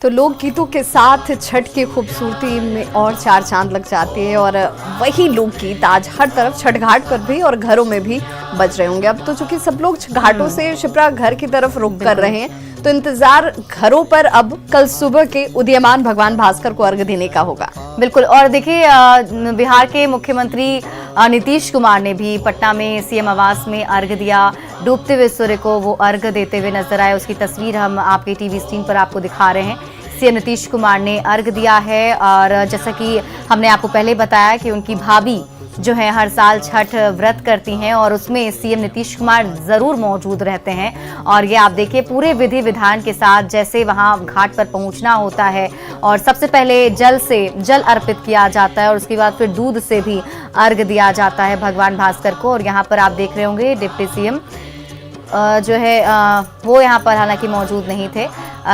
तो लोकगीतों के साथ छठ की खूबसूरती में और चार चांद लग जाती है और वही लोकगीत आज हर तरफ छठ घाट पर भी और घरों में भी बज रहे होंगे। अब तो चूंकि सब लोग घाटों से शिप्रा घर की तरफ रुख कर रहे हैं तो इंतजार घरों पर अब कल सुबह के उदीयमान भगवान भास्कर को अर्घ्य देने का होगा। बिल्कुल। और देखिए बिहार के मुख्यमंत्री नीतीश कुमार ने भी पटना में सीएम आवास में अर्घ्य दिया। डूबते हुए सूर्य को वो अर्घ्य देते हुए नजर आए। उसकी तस्वीर हम आपके टीवी स्क्रीन पर आपको दिखा रहे हैं। सीएम नीतीश कुमार ने अर्घ्य दिया है और जैसा कि हमने आपको पहले बताया कि उनकी भाभी जो है हर साल छठ व्रत करती हैं और उसमें सीएम नीतीश कुमार जरूर मौजूद रहते हैं। और ये आप देखिए पूरे विधि विधान के साथ जैसे वहां घाट पर पहुंचना होता है और सबसे पहले जल अर्पित किया जाता है और उसके बाद फिर दूध से भी अर्घ्य दिया जाता है भगवान भास्कर को। और यहाँ पर आप देख रहे होंगे डिप्टी सीएम जो है वो यहाँ पर हालांकि मौजूद नहीं थे।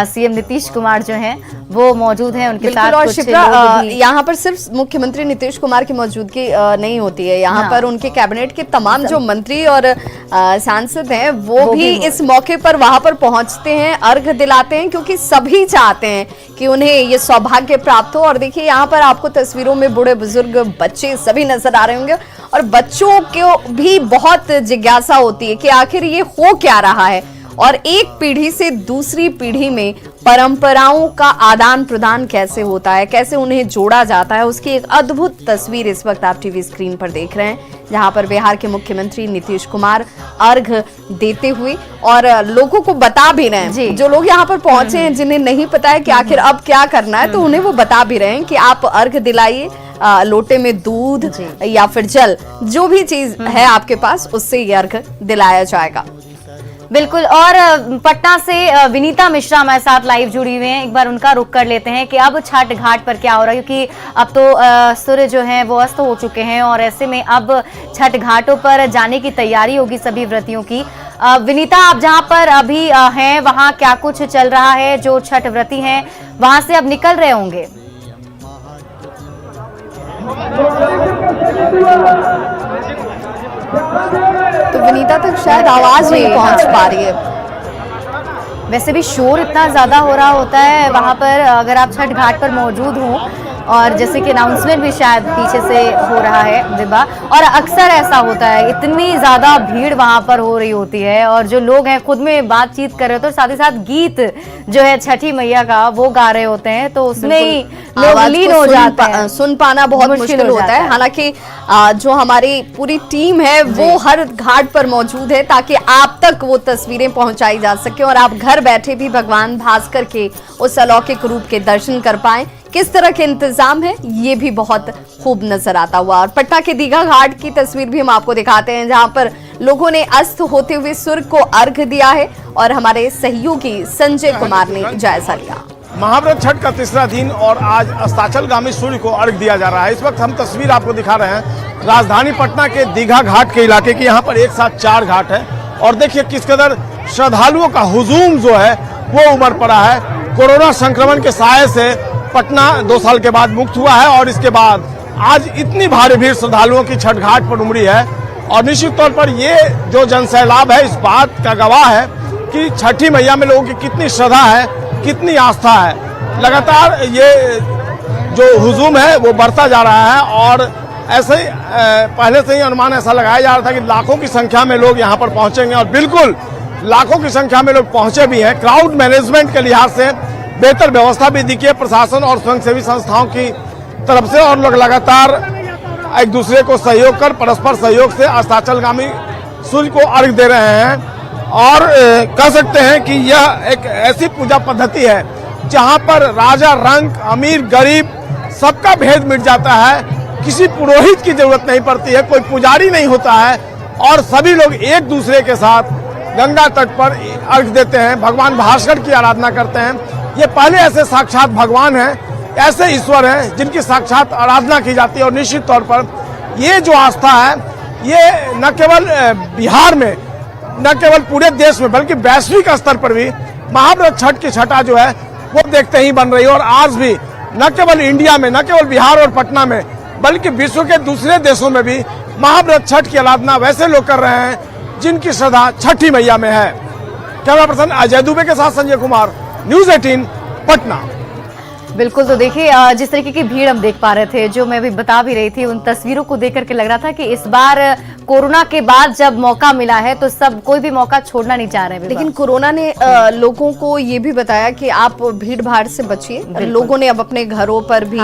सीएम नीतीश कुमार जो हैं वो मौजूद हैं उनके साथ। और शिप्रा यहाँ पर सिर्फ मुख्यमंत्री नीतीश कुमार की मौजूदगी नहीं होती है, यहाँ पर उनके कैबिनेट के तमाम जो मंत्री और सांसद हैं वो भी इस मौके पर वहां पर पहुंचते हैं, अर्घ्य दिलाते हैं, क्योंकि सभी चाहते हैं कि उन्हें ये सौभाग्य प्राप्त हो। और देखिए यहाँ पर आपको तस्वीरों में बूढ़े बुजुर्ग बच्चे सभी नजर आ रहे होंगे और बच्चों को भी बहुत जिज्ञासा होती है कि आखिर ये हो क्या रहा है और एक पीढ़ी से दूसरी पीढ़ी में परंपराओं का आदान प्रदान कैसे होता है, कैसे उन्हें जोड़ा जाता है। उसकी एक अद्भुत तस्वीर इस वक्त आप टीवी स्क्रीन पर देख रहे हैं, जहां पर बिहार के मुख्यमंत्री नीतीश कुमार अर्घ्य देते हुए और लोगों को बता भी रहे हैं। जो लोग यहां पर पहुंचे हैं जिन्हें नहीं पता है कि आखिर अब क्या करना है, तो उन्हें वो बता भी रहे हैं कि आप अर्घ्य दिलाइए, लोटे में दूध या फिर जल, जो भी चीज है आपके पास, उससे ये अर्घ्य दिलाया जाएगा। बिल्कुल। और पटना से विनीता मिश्रा हमारे साथ लाइव जुड़ी हुई हैं। एक बार उनका रुख कर लेते हैं कि अब छठ घाट पर क्या हो रहा है, क्योंकि अब तो सूर्य जो है वो अस्त हो चुके हैं और ऐसे में अब छठ घाटों पर जाने की तैयारी होगी सभी व्रतियों की। विनीता, आप जहां पर अभी हैं वहां क्या कुछ चल रहा है? जो छठ व्रती हैं वहां से अब निकल रहे होंगे। तो विनीता तक शायद आवाज नहीं पहुंच पा रही है। वैसे भी शोर इतना ज्यादा हो रहा होता है वहां पर अगर आप छठ घाट पर मौजूद हो, और जैसे कि अनाउंसमेंट भी शायद पीछे से हो रहा है दिबा, और अक्सर ऐसा होता है, इतनी ज्यादा भीड़ वहां पर हो रही होती है और जो लोग हैं खुद में बातचीत कर रहे होते हैं और साथ ही साथ गीत जो है छठी मैया का वो गा रहे होते हैं, तो उसमें ही लोग लीन हो जाते हैं। सुन पाना बहुत मुश्किल होता है। हालांकि जो हमारी पूरी टीम है वो हर घाट पर मौजूद है ताकि आप तक वो तस्वीरें पहुंचाई जा सके और आप घर बैठे भी भगवान भास्कर के उस अलौकिक रूप के दर्शन कर पाएं। किस तरह के इंतजाम है ये भी बहुत खूब नजर आता हुआ। और पटना के दीघा घाट की तस्वीर भी हम आपको दिखाते हैं, जहां पर लोगों ने अस्त होते हुए सूर्य को अर्घ्य दिया है और हमारे सहयोगी संजय कुमार ने जायजा लिया। महाव्रत छठ का तीसरा दिन और आज अस्ताचलगामी सूर्य को अर्घ्य दिया जा रहा है। इस वक्त हम तस्वीर आपको दिखा रहे हैं राजधानी पटना के दीघा घाट के इलाके की। यहाँ पर एक साथ 4 घाट है और देखिए किस कदर श्रद्धालुओं का हुजूम जो है वो उमड़ पड़ा है। कोरोना संक्रमण के साये से पटना 2 साल के बाद मुक्त हुआ है और इसके बाद आज इतनी भारी भीड़ श्रद्धालुओं की छठ घाट पर उमड़ी है। और निश्चित तौर पर ये जो जनसैलाब है इस बात का गवाह है कि छठी मैया में लोगों की कितनी श्रद्धा है, कितनी आस्था है। लगातार ये जो हुजूम है वो बढ़ता जा रहा है और ऐसे ही पहले से ही अनुमान ऐसा लगाया जा रहा था कि लाखों की संख्या में लोग यहाँ पर पहुंचेंगे और बिल्कुल लाखों की संख्या में लोग पहुंचे भी हैं। क्राउड मैनेजमेंट के लिहाज से बेहतर व्यवस्था भी दिखी है प्रशासन और स्वयंसेवी संस्थाओं की तरफ से, और लोग लगातार एक दूसरे को सहयोग कर परस्पर सहयोग से अस्ताचलगामी सूर्य को अर्घ्य दे रहे हैं। और कह सकते हैं कि यह एक ऐसी पूजा पद्धति है जहां पर राजा रंक, अमीर गरीब सबका भेद मिट जाता है। किसी पुरोहित की जरूरत नहीं पड़ती है, कोई पुजारी नहीं होता है और सभी लोग एक दूसरे के साथ गंगा तट पर अर्घ्य देते हैं, भगवान भास्कर की आराधना करते हैं। ये पहले ऐसे साक्षात भगवान हैं, ऐसे ईश्वर हैं जिनकी साक्षात आराधना की जाती है। और निश्चित तौर पर ये जो आस्था है ये न केवल बिहार में, न केवल पूरे देश में, बल्कि वैश्विक स्तर पर भी महाव्रत छठ की छठा जो है वो देखते ही बन रही है। और आज भी न केवल इंडिया में, न केवल बिहार और पटना में, बल्कि विश्व के दूसरे देशों में भी महाव्रत छठ की आराधना वैसे लोग कर रहे हैं जिनकी श्रद्धा छठी मैया में है। कैमरा पर्सन अजय दुबे के साथ संजय कुमार, न्यूज़ 18 पटना। बिल्कुल। तो देखिए जिस तरीके की भीड़ हम देख पा रहे थे, जो मैं भी बता भी रही थी, उन तस्वीरों को देख करके लग रहा था कि इस बार कोरोना के बाद जब मौका मिला है तो सब कोई भी मौका छोड़ना नहीं चाह रहे हैं। लेकिन कोरोना ने लोगों को ये भी बताया कि आप भीड़ भाड़ से बचिए। लोगों ने अब अपने घरों पर भी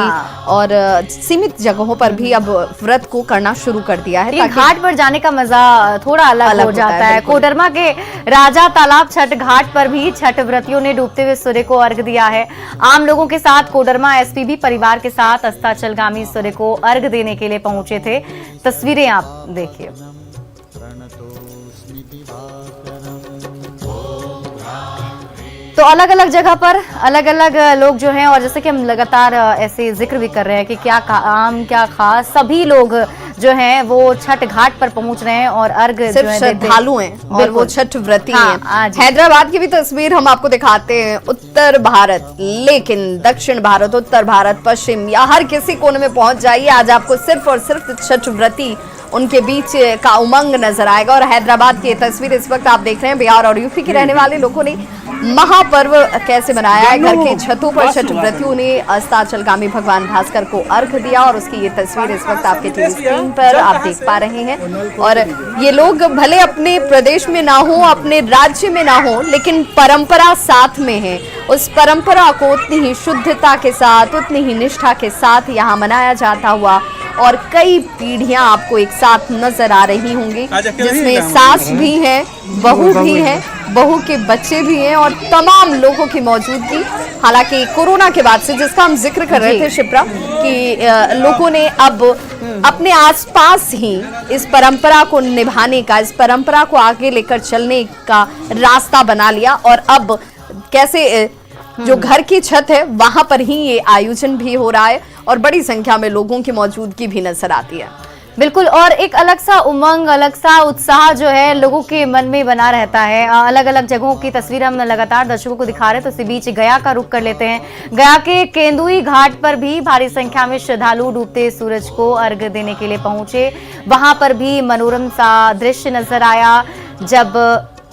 और सीमित जगहों पर भी अब व्रत को करना शुरू कर दिया है, ताकि घाट पर जाने का मजा थोड़ा अलग हो जाता है। कोडरमा के राजा तालाब छठ घाट पर भी छठ व्रतियों ने डूबते हुए सूर्य को अर्घ दिया है। आम लोगों के साथ कोडरमा एसपी भी परिवार के साथ अस्ताचलगामी सूर्य को अर्घ देने के लिए पहुंचे थे। तस्वीरें आप देखिए। तो अलग अलग जगह पर अलग अलग लोग जो हैं, और जैसे कि हम लगातार ऐसे जिक्र भी कर रहे हैं कि क्या आम क्या खास, सभी लोग जो हैं वो छठ घाट पर पहुंच रहे हैं और अर्घ सिर्फ श्रद्धालु हैं और वो छठ व्रती हैं। हैदराबाद की भी तस्वीर हम आपको दिखाते हैं। उत्तर भारत, लेकिन दक्षिण भारत, उत्तर भारत, पश्चिम या हर किसी कोने में पहुंच जाइए, आज आपको सिर्फ और सिर्फ छठ व्रती उनके बीच का उमंग नजर आएगा। और हैदराबाद की तस्वीर इस वक्त आप देख रहे हैं। बिहार और यूपी के रहने वाले लोगों ने महापर्व कैसे मनाया है। घर के छतों पर छठ व्रतियों ने अस्ताचलगामी भगवान भास्कर को अर्घ दिया और उसकी ये तस्वीर इस वक्त आपके टीवी स्क्रीन पर आप देख पा रहे हैं। और ये लोग भले अपने प्रदेश में ना हो, अपने राज्य में ना हो, लेकिन परंपरा साथ में है। उस परंपरा को उतनी ही शुद्धता के साथ, उतनी ही निष्ठा के साथ यहाँ मनाया जाता हुआ और कई पीढ़ियां आपको एक साथ नजर आ रही होंगी, जिसमें सास भी है, बहू भी है, बहू के बच्चे भी हैं और तमाम लोगों की मौजूदगी। हालांकि कोरोना के बाद से, जिसका हम जिक्र कर रहे थे शिप्रा, कि लोगों ने अब अपने आसपास ही इस परंपरा को निभाने का, इस परंपरा को आगे लेकर चलने का रास्ता बना लिया। और अब कैसे जो घर की छत है वहां पर ही ये आयोजन भी हो रहा है और बड़ी संख्या में लोगों की मौजूदगी भी नजर आती है। बिल्कुल। और एक अलग सा उमंग, अलग सा उत्साह जो है लोगों के मन में बना रहता है। अलग अलग जगहों की तस्वीर हम लगातार दर्शकों को दिखा रहे हैं। तो इसी बीच गया का रुख कर लेते हैं। गया के केंदुई घाट पर भी भारी संख्या में श्रद्धालु डूबते सूरज को अर्घ देने के लिए पहुंचे। वहां पर भी मनोरम सा दृश्य नजर आया जब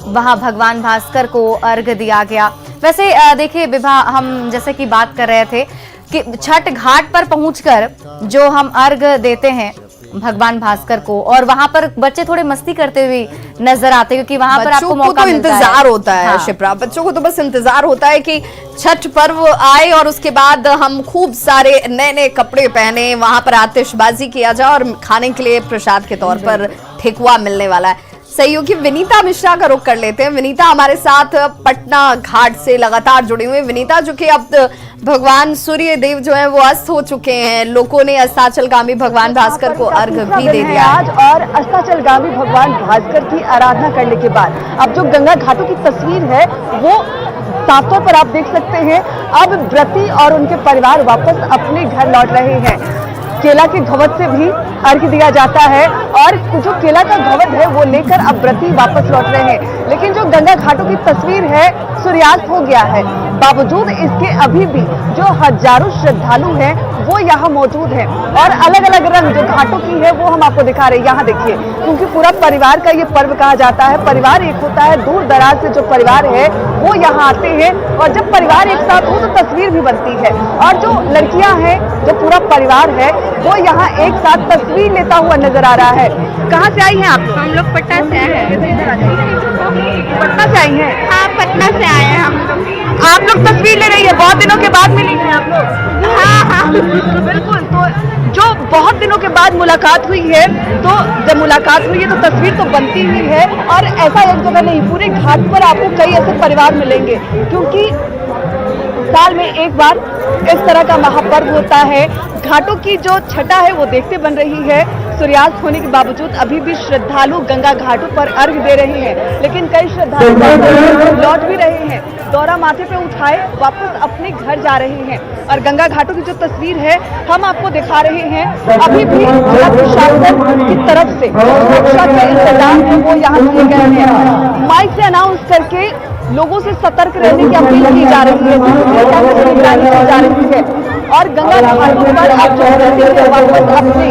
वहां भगवान भास्कर को अर्घ दिया गया। वैसे देखिए विभा, हम जैसे कि बात कर रहे थे कि छठ घाट पर पहुंचकर जो हम अर्घ देते हैं भगवान भास्कर को, और वहां पर बच्चे थोड़े मस्ती करते हुए नजर आते हैं, क्योंकि वहां पर आपको मौका मिलता है। इंतजार होता है शिप्रा, बच्चों को तो बस इंतजार होता है कि छठ पर्व आए और उसके बाद हम खूब सारे नए नए कपड़े पहने, वहां पर आतिशबाजी किया जाए और खाने के लिए प्रसाद के तौर पर ठेकुआ मिलने वाला है। सहयोगी विनीता मिश्रा का रुख कर लेते हैं। विनीता हमारे साथ पटना घाट से लगातार जुड़े हुए। विनीता, जो कि अब भगवान सूर्य देव जो है वो अस्त हो चुके हैं, लोगों ने अस्ताचलगामी भगवान भास्कर को अर्घ भी दे दिया आज। और अस्ताचलगामी भगवान भास्कर की आराधना करने के बाद अब जो गंगा घाटों की तस्वीर है वो साफ तौर पर आप देख सकते हैं। अब व्रती और उनके परिवार वापस अपने घर लौट रहे हैं। केला के घवद से भी अर्घ दिया जाता है और जो केला का घवद है वो लेकर अब व्रती वापस लौट रहे हैं। लेकिन जो गंगा घाटों की तस्वीर है, सूर्यास्त हो गया है, बावजूद इसके अभी भी जो हजारों श्रद्धालु हैं वो यहाँ मौजूद हैं। और अलग अलग रंग जो घाटों की है वो हम आपको दिखा रहे हैं। यहाँ देखिए, क्योंकि पूरा परिवार का ये पर्व कहा जाता है, परिवार एक होता है, दूर दराज से जो परिवार है वो यहाँ आते हैं और जब परिवार एक साथ हो तो तस्वीर भी बनती है। और जो लड़कियां हैं, जो पूरा परिवार है, वो यहाँ एक साथ तस्वीर लेता हुआ नजर आ रहा है। कहाँ से आई हैं आप? हम लोग पटना से आए हैं। पटना से आई हैं? हाँ, पटना से आए हैं हम लोग। आप लोग तस्वीर ले रही है, बहुत दिनों के बाद मिली हैं आप लोग? हाँ हाँ बिल्कुल। तो जो बहुत दिनों के बाद मुलाकात हुई है, तो जब मुलाकात हुई है तो तस्वीर तो बनती ही है। और ऐसा एक जगह नहीं, पूरे घाट पर आपको कई ऐसे परिवार मिलेंगे, क्योंकि साल में एक बार इस तरह का महापर्व होता है। घाटों की जो छटा है वो देखते बन रही है। सूर्यास्त होने के बावजूद अभी भी श्रद्धालु गंगा घाटों पर अर्घ दे रहे हैं, लेकिन कई श्रद्धालु लौट भी रहे हैं, दौरा माथे पे उठाए वापस अपने घर जा रहे हैं। और गंगा घाटों की जो तस्वीर है हम आपको दिखा रहे हैं। अभी भी जिला प्रशासन की तरफ से सुरक्षा के इंतजाम है वो यहाँ किए गए हैं। माइक से अनाउंस करके लोगों से सतर्क रहने की अपील की जा रही है, निगरानी की जा रही है। और गंगा घाटों पर अब जो व्रती है वापस अपने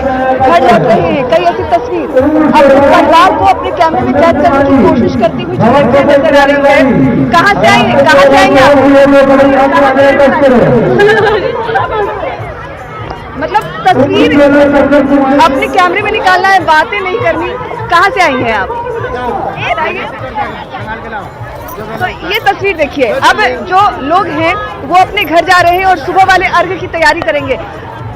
घर लौट रहे हैं। कई ऐसी तस्वीर अब परिवार को अपने कैमरे में कैद करने की कोशिश करती हुई जो लड़कियां नजर आ रही है। कहाँ से आई आप? मतलब तस्वीर अपने कैमरे में निकालना है, बातें नहीं करनी। कहाँ से आई हैं आप? तो ये तस्वीर देखिए, अब जो लोग हैं वो अपने घर जा रहे हैं और सुबह वाले अर्घ की तैयारी करेंगे।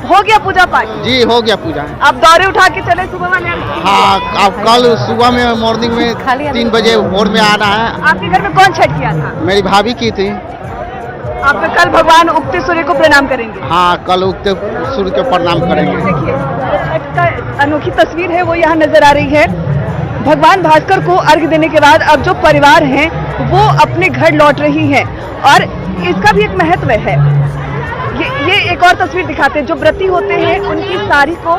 हो गया पूजा पाठ? जी हो गया पूजा। आप दौरे उठा के चले सुबह वाले अर्घ के लिए? हाँ, अब कल सुबह में मॉर्निंग में 3 बजे भोर में आना है। आपके घर में कौन छठ किया था? मेरी भाभी की थी। आप तो कल भगवान उगते सूर्य को प्रणाम करेंगे? हाँ, कल उगते सूर्य को प्रणाम करेंगे। देखिए छठ का अनोखी तस्वीर है वो यहाँ नजर आ रही है। भगवान भास्कर को अर्घ देने के बाद अब जो परिवार हैं वो अपने घर लौट रही हैं और इसका भी एक महत्व है। ये एक और तस्वीर दिखाते हैं। जो व्रती होते हैं उनकी साड़ी को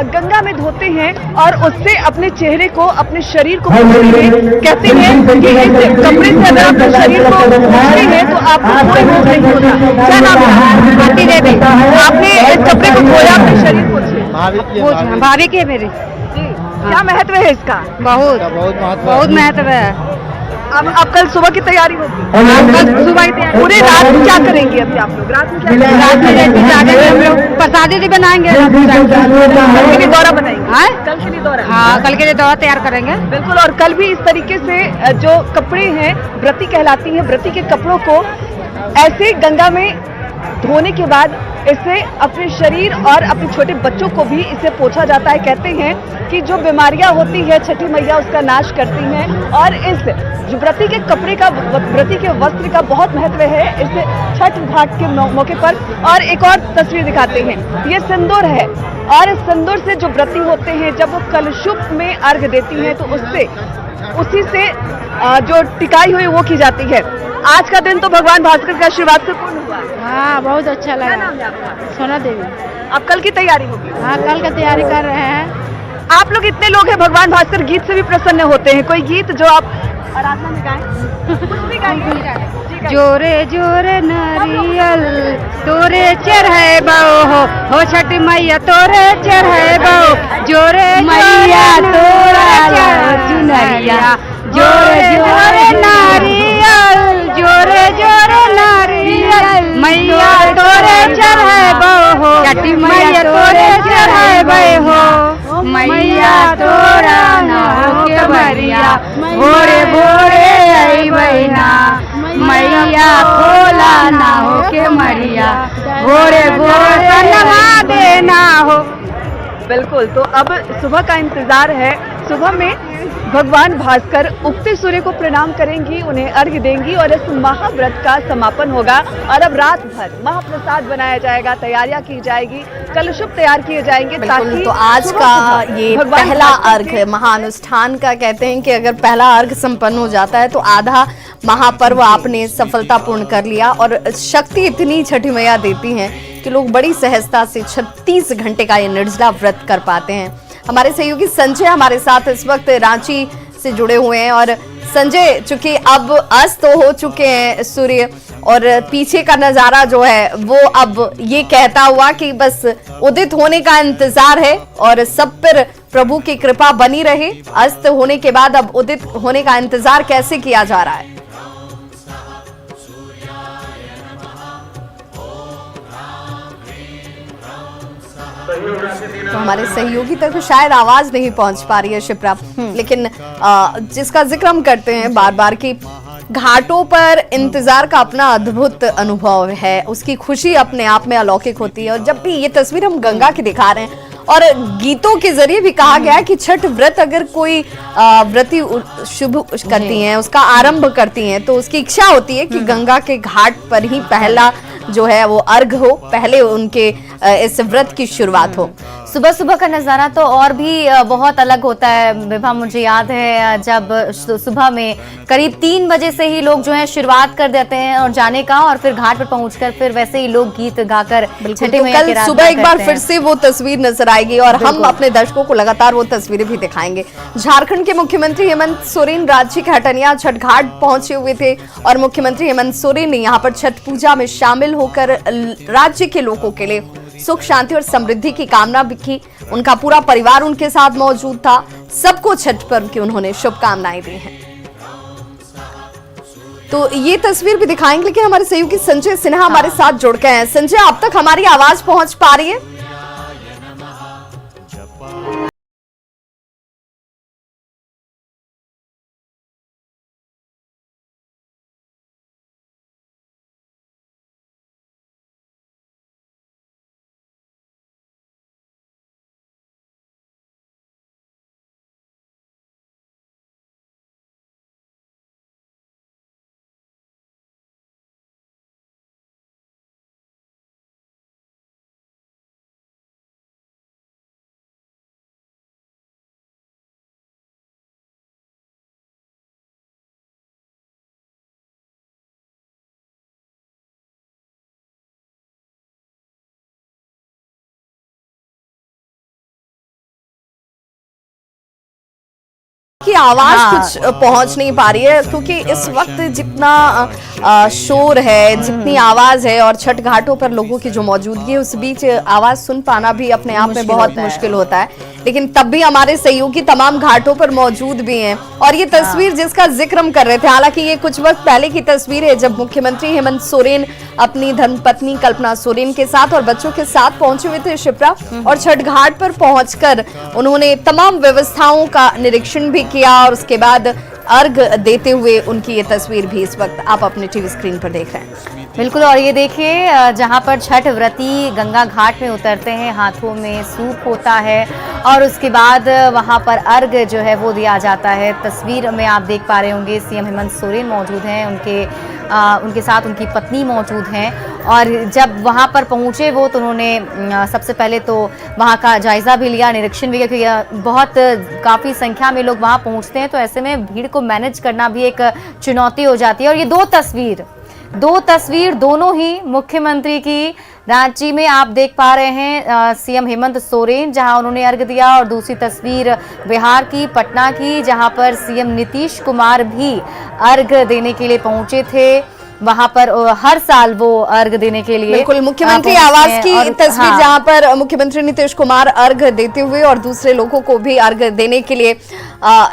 गंगा में धोते हैं और उससे अपने चेहरे को, अपने शरीर को पोंछते हैं। कहते हैं कि इस कपड़े से अगर अपने शरीर को पोंछते हैं तो आपको कोई रोग नहीं होता। क्या नाम है? भारती देवी। आपने इस कपड़े को धोया अपने शरीर को? भाभी के मेरे क्या महत्व है इसका? बहुत महत्व है। अब कल सुबह की तैयारी होगी? कल सुबह की तैयारी। पूरे रात में क्या करेंगे अभी आप लोग? रात में क्या करेंगे? रात में जैसे जागेंगे हम लोग, प्रसादी भी बनाएंगे। कल के लिए दौरा बनाएंगे? हाँ? कल के लिए दौरा? हाँ, कल के लिए दवा तैयार करेंगे। बिल्कुल। और कल भी इस तरीके से जो कपड़े हैं, व्रती कहलाती हैं, व्रती के कपड़ों को ऐसे गंगा में धोने के बाद इससे अपने शरीर और अपने छोटे बच्चों को भी इसे पोंछा जाता है। कहते हैं कि जो बीमारियां होती है छठी मैया उसका नाश करती हैं और इस जो व्रती के कपड़े का, व्रती के वस्त्र का बहुत महत्व है इस छठ घाट के मौके पर। और एक और तस्वीर दिखाते हैं। ये सिंदूर है और इस सिंदूर से जो व्रती होते हैं जब वो कलशुभ में अर्घ देती हैं तो उसी से जो टिकाई हुई वो की जाती है। आज का दिन तो भगवान भास्कर के आशीर्वाद से पूर्ण हुआ। हाँ, बहुत अच्छा क्या लगा। नाम है आपका? सोना देवी। आप कल की तैयारी होगी? हाँ, कल का तैयारी कर रहे हैं। आप लोग इतने लोग हैं, भगवान भास्कर गीत से भी प्रसन्न होते हैं। कोई गीत जो आप आराधना में गाएं? कुछ भी गाएंगे? जोरे जोरे नारियल तोरे चढ़े बहो, हो छठ मैया तोरे चढ़े बहो, जोरे मैया तोरा चुनरिया, जोरे जोरे नारियल, जोरे जोरे नारियल, मैया तोरे चढ़े बहो, छठ मैया तोरे चढ़े बहो, मैया तोरा ना हो के बरिया, भोरे भोरे आई बहिना, मैया खोला ना हो के मरिया, भोरे भोरे नहा देना हो। बिल्कुल। तो अब सुबह का इंतजार है। सुबह में भगवान भास्कर उगते सूर्य को प्रणाम करेंगी, उन्हें अर्घ देंगी और इस महाव्रत का समापन होगा। और अब रात भर महाप्रसाद बनाया जाएगा, तैयारियां की जाएगी, कलशुभ तैयार किए जाएंगे। बिल्कुल। तो आज का ये पहला अर्घ महानुष्ठान का कहते हैं कि अगर पहला अर्घ संपन्न हो जाता है तो आधा महापर्व आपने सफलतापूर्ण कर लिया। और शक्ति इतनी छठी मैया देती हैं कि लोग बड़ी सहजता से 36 घंटे का ये निर्जला व्रत कर पाते हैं। हमारे सहयोगी संजय हमारे साथ इस वक्त रांची से जुड़े हुए हैं। और संजय, चूंकि अब अस्त हो चुके हैं सूर्य और पीछे का नजारा जो है वो अब ये कहता हुआ कि बस उदित होने का इंतजार है और सब पर प्रभु की कृपा बनी रहे। अस्त होने के बाद अब उदित होने का इंतजार कैसे किया जा रहा है? तो हमारे सहयोगी तक तो शायद आवाज नहीं पहुंच पा रही है शिप्रा, लेकिन जिसका जिक्र हम करते हैं बार बार कि घाटों पर इंतजार का अपना अद्भुत अनुभव है, उसकी खुशी अपने आप में अलौकिक होती है। और जब भी ये तस्वीर हम गंगा की दिखा रहे हैं और गीतों के जरिए भी कहा गया है कि छठ व्रत अगर कोई व्रती शुभ करती हैं, उसका आरंभ करती हैं, तो उसकी इच्छा होती है कि गंगा के घाट पर ही पहला जो है वो अर्घ हो, पहले उनके इस व्रत की शुरुआत हो। सुबह सुबह का नज़ारा तो और भी बहुत अलग होता है विभा। मुझे याद है जब सुबह में करीब 3 बजे से ही लोग जो है शुरुआत कर देते हैं और जाने का, और फिर घाट पर पहुंचकर फिर वैसे ही लोग गीत गाकर छठी मैया की कल सुबह एक बार फिर से वो तस्वीर नजर आएगी और हम अपने दर्शकों को लगातार वो तस्वीरें भी दिखाएंगे। झारखंड के मुख्यमंत्री हेमंत सोरेन राज्य के हटनिया छठ घाट पहुंचे हुए थे और मुख्यमंत्री हेमंत सोरेन ने यहाँ पर छठ पूजा में शामिल होकर राज्य के लोगों के लिए सुख शांति और समृद्धि की कामना भी की। उनका पूरा परिवार उनके साथ मौजूद था। सबको छठ पर्व की उन्होंने शुभकामनाएं दी हैं। तो ये तस्वीर भी दिखाएंगे, लेकिन हमारे सहयोगी संजय सिन्हा हमारे साथ जुड़ गए हैं। संजय, अब तक हमारी आवाज पहुंच पा रही है? की आवाज कुछ पहुंच नहीं पा रही है, क्योंकि इस वक्त जितना शोर है, जितनी आवाज है और छठ घाटों पर लोगों की जो मौजूदगी है, उस बीच आवाज सुन पाना भी अपने आप में बहुत मुश्किल होता है। लेकिन तब भी हमारे सहयोगी तमाम घाटों पर मौजूद भी हैं। और ये तस्वीर जिसका जिक्र हम कर रहे थे, हालांकि ये कुछ वक्त पहले की तस्वीर है जब मुख्यमंत्री हेमंत सोरेन अपनी धर्मपत्नी कल्पना सोरेन के साथ और बच्चों के साथ पहुंचे हुए थे शिप्रा, और छठ घाट पर पहुंचकर उन्होंने तमाम व्यवस्थाओं का निरीक्षण भी किया और उसके बाद अर्घ देते हुए उनकी ये तस्वीर भी इस वक्त आप अपने टीवी स्क्रीन पर देख रहे हैं। बिल्कुल, और ये देखिए जहाँ पर छठ व्रती गंगा घाट में उतरते हैं, हाथों में सूप होता है और उसके बाद वहाँ पर अर्घ जो है वो दिया जाता है। तस्वीर में आप देख पा रहे होंगे सीएम हेमंत सोरेन मौजूद हैं, उनके साथ उनकी पत्नी मौजूद हैं। और जब वहाँ पर पहुँचे वो, तो उन्होंने सबसे पहले तो वहाँ का जायज़ा भी लिया, निरीक्षण भी किया, क्योंकि बहुत काफ़ी संख्या में लोग वहाँ पहुँचते हैं, तो ऐसे में भीड़ को मैनेज करना भी एक चुनौती हो जाती है। और ये दो तस्वीर दोनों ही मुख्यमंत्री की रांची में आप देख पा रहे हैं, सीएम हेमंत सोरेन जहां उन्होंने अर्घ दिया, और दूसरी तस्वीर बिहार की पटना की जहां पर सीएम नीतीश कुमार भी अर्घ देने के लिए पहुंचे थे। वहां पर हर साल वो अर्घ देने के लिए बिल्कुल मुख्यमंत्री आवास की तस्वीर जहां पर मुख्यमंत्री नीतीश कुमार अर्घ देते हुए और दूसरे लोगों को भी अर्घ देने के लिए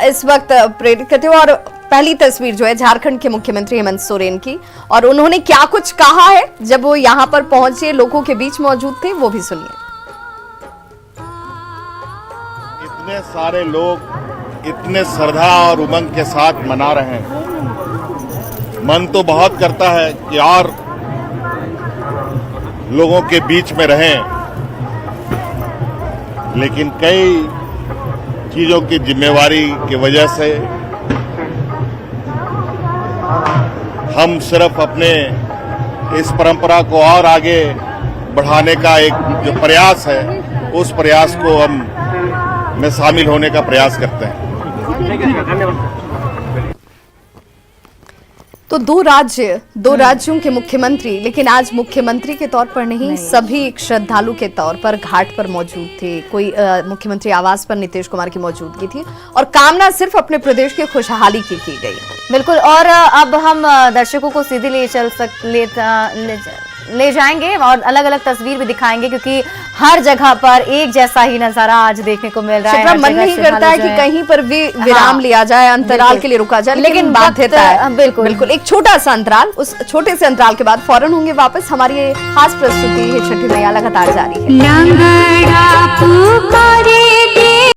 इस वक्त प्रेरित करते हुए। और पहली तस्वीर जो है झारखंड के मुख्यमंत्री हेमंत सोरेन की, और उन्होंने क्या कुछ कहा है जब वो यहाँ पर पहुंचे, लोगों के बीच मौजूद थे, वो भी सुनिए। इतने सारे लोग इतने श्रद्धा और उमंग के साथ मना रहे हैं, मन तो बहुत करता है कि और लोगों के बीच में रहें, लेकिन कई चीजों की जिम्मेवारी की वजह से हम सिर्फ अपने इस परंपरा को और आगे बढ़ाने का एक जो प्रयास है, उस प्रयास को हम में शामिल होने का प्रयास करते हैं। तो दो राज्यों के मुख्यमंत्री, लेकिन आज मुख्यमंत्री के तौर पर नहीं, सभी एक श्रद्धालु के तौर पर घाट पर मौजूद थे। कोई मुख्यमंत्री आवास पर नीतीश कुमार की मौजूदगी थी और कामना सिर्फ अपने प्रदेश की खुशहाली की गई। बिल्कुल, और अब हम दर्शकों को सीधे ले जाएंगे और अलग अलग तस्वीर भी दिखाएंगे, क्योंकि हर जगह पर एक जैसा ही नजारा आज देखने को मिल रहा है। मन नहीं करता है कि कहीं पर भी विराम लिया जाए, अंतराल के लिए रुका जाए, लेकिन बाध्यता है। बिल्कुल एक छोटा सा अंतराल, उस छोटे से अंतराल के बाद फौरन होंगे वापस। हमारी ये खास प्रस्तुति है छठी मैया लगातार जारी है।